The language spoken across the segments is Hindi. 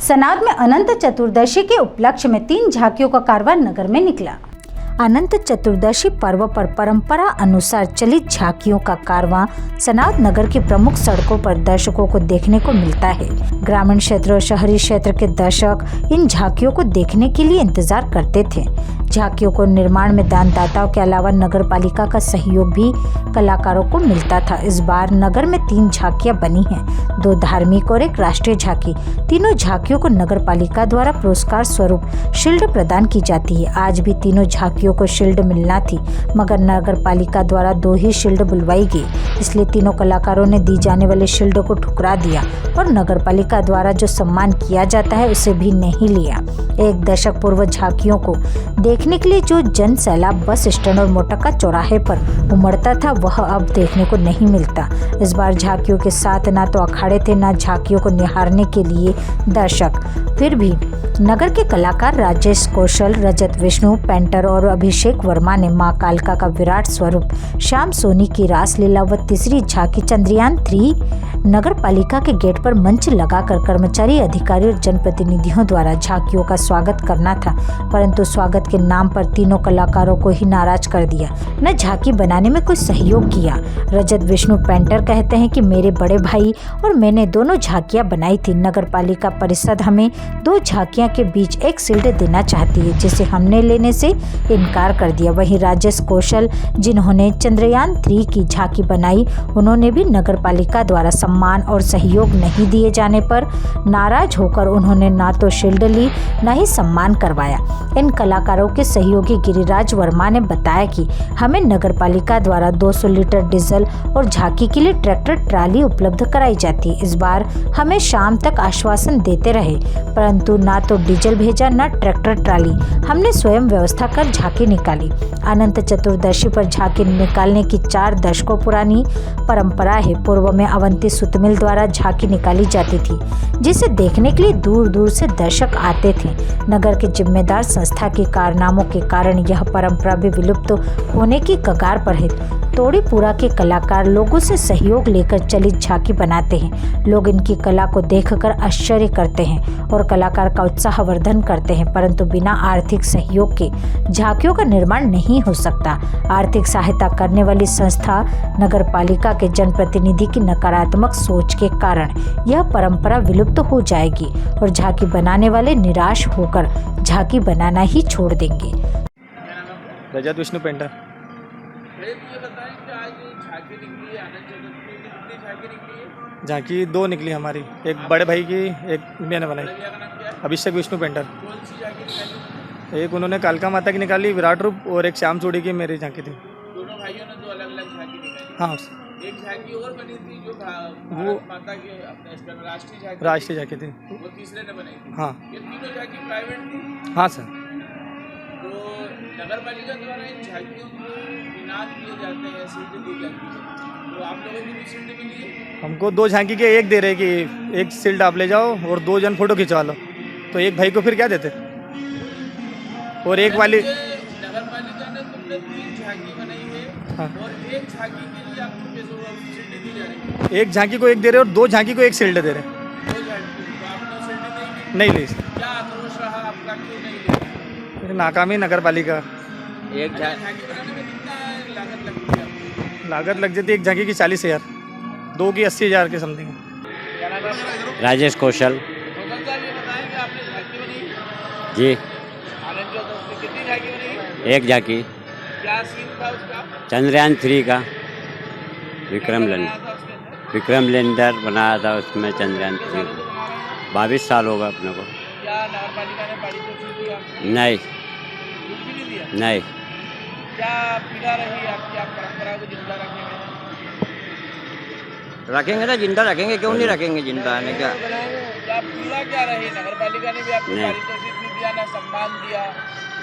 सनाद में अनंत चतुर्दशी के उपलक्ष्य में 3 झांकियों का कारवां नगर में निकला। अनंत चतुर्दशी पर्व पर परंपरा अनुसार चलित झांकियों का कारवां सनाद नगर की प्रमुख सड़कों पर दर्शकों को देखने को मिलता है। ग्रामीण क्षेत्र और शहरी क्षेत्र के दर्शक इन झांकियों को देखने के लिए इंतजार करते थे। झांकियों को निर्माण में दानदाताओं के अलावा नगर पालिका का सहयोग भी कलाकारों को मिलता था। इस बार नगर में 3 झांकियां बनी हैं, 2 धार्मिक और 1 राष्ट्रीय झांकी। तीनों झांकियों को नगर पालिका द्वारा पुरस्कार स्वरूप शील्ड प्रदान की जाती है। आज भी तीनों झांकियों को शील्ड मिलना थी, मगर नगर पालिका द्वारा 2 ही शील्ड बुलवाई गई, इसलिए तीनों कलाकारों ने दी जाने वाले शील्ड को ठुकरा दिया और नगर पालिका द्वारा जो सम्मान किया जाता है उसे भी नहीं लिया। 1 दशक पूर्व झांकियों को देखने के लिए जो जन सैलाब बस स्टैंड और मोटक्का चौराहे पर उमड़ता था, वह अब देखने को नहीं मिलता। इस बार झांकियों के साथ ना तो अखाड़े थे, ना झांकियों को निहारने के लिए दर्शक। फिर भी नगर के कलाकार राजेश कौशल, रजत विष्णु पेंटर और अभिषेक वर्मा ने मां कालका का विराट स्वरूप श्याम सोनी की रासलीला व तीसरी झांकी चंद्रयान 3 नगर पालिका के गेट पर मंच लगाकर कर्मचारी, अधिकारी और जनप्रतिनिधियों द्वारा झांकियों का स्वागत करना था, परंतु स्वागत के नाम पर तीनों कलाकारों को ही नाराज कर दिया, न झांकी बनाने में कोई सहयोग किया। रजत विष्णु पेंटर कहते हैं कि मेरे बड़े भाई और मैंने दोनों झांकियां बनाई थी। नगर पालिका परिषद हमें 2 झांकियां के बीच 1 शील्ड देना चाहती है, जिसे हमने लेने से इनकार कर दिया। वहीं राजेश कौशल, जिन्होंने चंद्रयान 3 की झांकी बनाई, उन्होंने भी नगर पालिका द्वारा सम्मान और सहयोग नहीं दिए जाने पर नाराज होकर उन्होंने ना तो शील्ड ली, न ही सम्मान करवाया। इन कलाकारों के सहयोगी गिरिराज वर्मा ने बताया कि हमें नगर पालिका द्वारा 200 लीटर डीजल और झांकी के लिए ट्रैक्टर ट्राली उपलब्ध कराई जाती है। इस बार हमें शाम तक आश्वासन देते रहे, परंतु ना तो डीजल भेजा, न ट्रैक्टर ट्राली। हमने स्वयं व्यवस्था कर झांकी निकाली। अनंत चतुर्दशी पर झांकी निकालने की 4 दशकों पुरानी परंपरा है। पूर्व में अवंती सुतमिल द्वारा झांकी निकाली जाती थी, जिसे देखने के लिए दूर दूर से दर्शक आते थे। नगर के जिम्मेदार संस्था के कारनामों के कारण यह परंपरा भी विलुप्त होने की कगार पर है। तोड़ीपुरा के कलाकार लोगों से सहयोग लेकर चलित झांकी बनाते हैं। लोग इनकी कला को देखकर आश्चर्य करते हैं और कलाकार का उत्साहवर्धन करते हैं, परंतु बिना आर्थिक सहयोग के झांकियों का निर्माण नहीं हो सकता। आर्थिक सहायता करने वाली संस्था नगर पालिका के जनप्रतिनिधि की नकारात्मक सोच के कारण यह परंपरा विलुप्त हो जाएगी और झांकी बनाने वाले निराश होकर झांकी बनाना ही छोड़ देंगे। रजत विष्णु पेंटर। ये बताएं कि आज झांकी निकली है, आनंद चतुर्थी की कितनी झांकी निकली है? झांकी 2 निकली हमारी, एक बड़े भाई की, एक मैंने बनाई। भैया का नाम क्या है? अभिषेक विष्णु पेंटर। कौन सी झांकी निकाली? एक उन्होंने कालका माता की निकाली विराट रूप, और एक श्याम सोनी की मेरी झांकी थी। दोनों भाइयों ने 2 अलग-अलग झांकी निकाली। हाँ, एक झांकी और बनी थी जो वो भारत माता के अपने राष्ट्रीय झांकी थी। वो तीसरे ने बनाई थी। हाँ ये तीनों झांकी प्राइवेट थी। हाँ सर। तो नगर पालिका द्वारा इन झांकियों को इनाम दिए जाते हैं, शील्ड दी जाती है, तो आप लोगों को भी शील्ड मिली है? हमको 2 झांकी के 1 दे रहे कि 1 शील्ड आप ले जाओ और 2 जन फोटो खिंचवा लो, तो एक भाई को फिर क्या देते? और एक वाली नगर पालिका ने तुमने 3 झांकी बनाई है। हाँ। और 1 झांकी के लिए आपको शील्ड दी जा रही है। 1 झांकी को 1 दे रहे और 2 झांकी को 1 शील्ड दे रहे। 2 झांकी तो आपने शील्ड नहीं ली? नहीं ली। क्या आक्रोश रहा आपका, क्यों नहीं ली? नाकामी नगर पालिका। एक झांकी बनाने में कितना लागत लगती है आपको? लागत लग जाती है 1 झांकी की 40,000, 2 की 80,000 के समथिंग। क्या नाम है? राजेश कौशल। कौशल साहब, ये बताएं कि आपने झांकी बनाई? जी। आनंद चतुर्थी कितनी झांकी बनाई? 1 झांकी। क्या सीन था उसका? चंद्रयान 3 का विक्रम क्या लैंडर। बनाया था उसके अंदर? विक्रम लैंडर बनाया था उसमें चंद्रयान 3। 22 साल होगा अपने को। क्या नगर पालिका ने पारितोषिक दिया? नहीं कुछ भी नहीं दिया? नहीं। क्या पीड़ा रही आपकी, आप परंपरा को जिंदा रखने में? रखेंगे ना, जिंदा रखेंगे, क्यों नहीं रखेंगे जिंदा है क्या? क्या पीड़ा क्या रही? नगर पालिका ने भी आपको नहीं। पारितोषिक भी दिया, ना सम्मान दिया,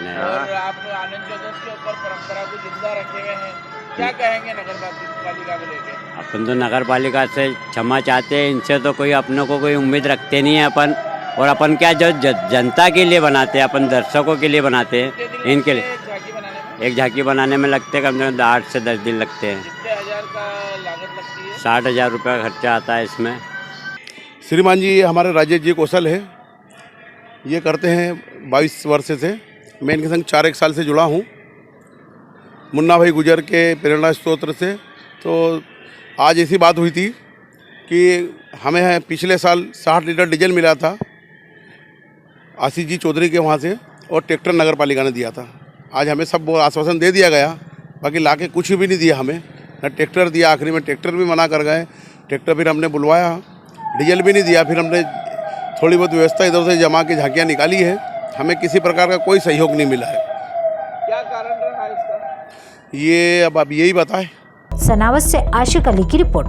नहीं। और आप आनंद चतुर्थी के ऊपर परंपरा को जिंदा रखे हुए हैं। क्या कहेंगे नगर पालिका को लेके? अपन तो नगर पालिका से क्षमा चाहते हैं, इनसे तो कोई अपने को कोई उम्मीद रखते नहीं है अपन। और अपन क्या जो जनता के लिए बनाते हैं, अपन दर्शकों के लिए बनाते हैं, इनके लिए। झांकी बनाने में 1 झांकी बनाने में लगते हैं कम से कम 8 से 10 दिन लगते हैं। कितने हजार का लागत लगती है? 60,000 रुपये का खर्चा आता है इसमें। श्रीमान जी, ये हमारे राजेश जी कौशल है ये करते हैं 22 वर्ष से। मैं इनके संग 4 साल से जुड़ा हूँ, मुन्ना भाई गुजर के प्रेरणा स्तोत्र से। तो आज ऐसी बात हुई थी कि हमें पिछले साल 60 लीटर डीजल मिला था आशीष जी चौधरी के वहाँ से, और ट्रैक्टर नगर पालिका ने दिया था। आज हमें सब वो आश्वासन दे दिया गया, बाकी लाके कुछ भी नहीं दिया हमें, ना ट्रैक्टर दिया। आखिरी में ट्रैक्टर भी मना कर गए, ट्रैक्टर फिर हमने बुलवाया, डीजल भी नहीं दिया। फिर हमने थोड़ी बहुत व्यवस्था इधर से जमा के झांकियाँ निकाली है, हमें किसी प्रकार का कोई सहयोग नहीं मिला है। क्या कारण रहा इसका? ये अब यही बताएं। सनावत से आशिक अली की रिपोर्ट।